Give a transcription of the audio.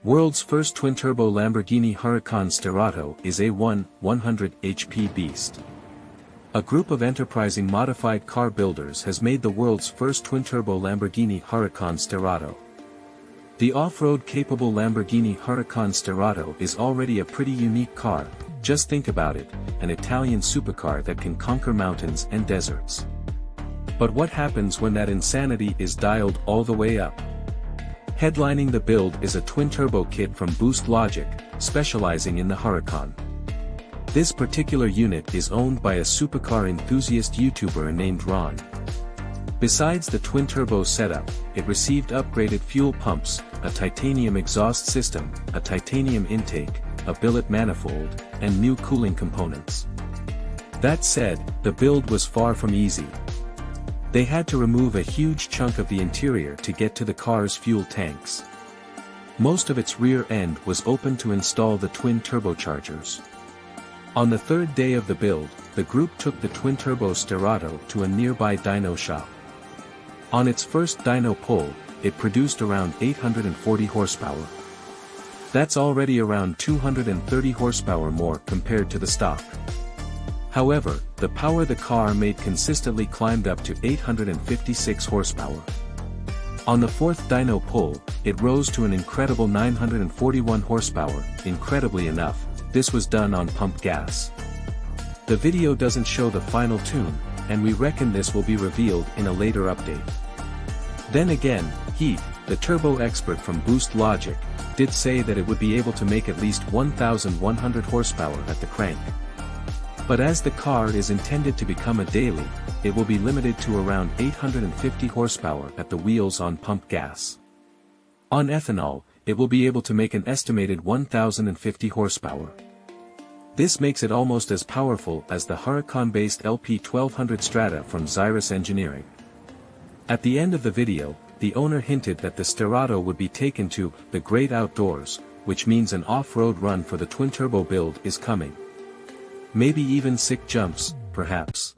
World's first twin-turbo Lamborghini Huracan Sterrato is a 100 HP beast. A group of enterprising modified car builders has made the world's first twin-turbo Lamborghini Huracan Sterrato. The off-road capable Lamborghini Huracan Sterrato is already a pretty unique car. Just think about it, an Italian supercar that can conquer mountains and deserts. But what happens when that insanity is dialed all the way up? Headlining the build is a twin-turbo kit from Boost Logic, specializing in the Huracan. This particular unit is owned by a supercar enthusiast YouTuber named Ron. Besides the twin-turbo setup, it received upgraded fuel pumps, a titanium exhaust system, a titanium intake, a billet manifold, and new cooling components. That said, the build was far from easy. They had to remove a huge chunk of the interior to get to the car's fuel tanks. Most of its rear end was open to install the twin turbochargers. On the third day of the build, the group took the twin-turbo Sterrato to a nearby dyno shop. On its first dyno pull, it produced around 840 horsepower. That's already around 230 horsepower more compared to the stock. However, the power the car made consistently climbed up to 856 horsepower. On the fourth dyno pull, it rose to an incredible 941 horsepower. Incredibly enough, this was done on pumped gas. The video doesn't show the final tune, and we reckon this will be revealed in a later update. Then again, Heath, the turbo expert from Boost Logic, did say that it would be able to make at least 1,100 horsepower at the crank. But as the car is intended to become a daily, it will be limited to around 850 horsepower at the wheels on pumped gas. On ethanol, it will be able to make an estimated 1,050 horsepower. This makes it almost as powerful as the Huracan-based LP1200 Strata from Xyrus Engineering. At the end of the video, the owner hinted that the Sterrato would be taken to the great outdoors, which means an off-road run for the twin-turbo build is coming. Maybe even sick jumps, perhaps.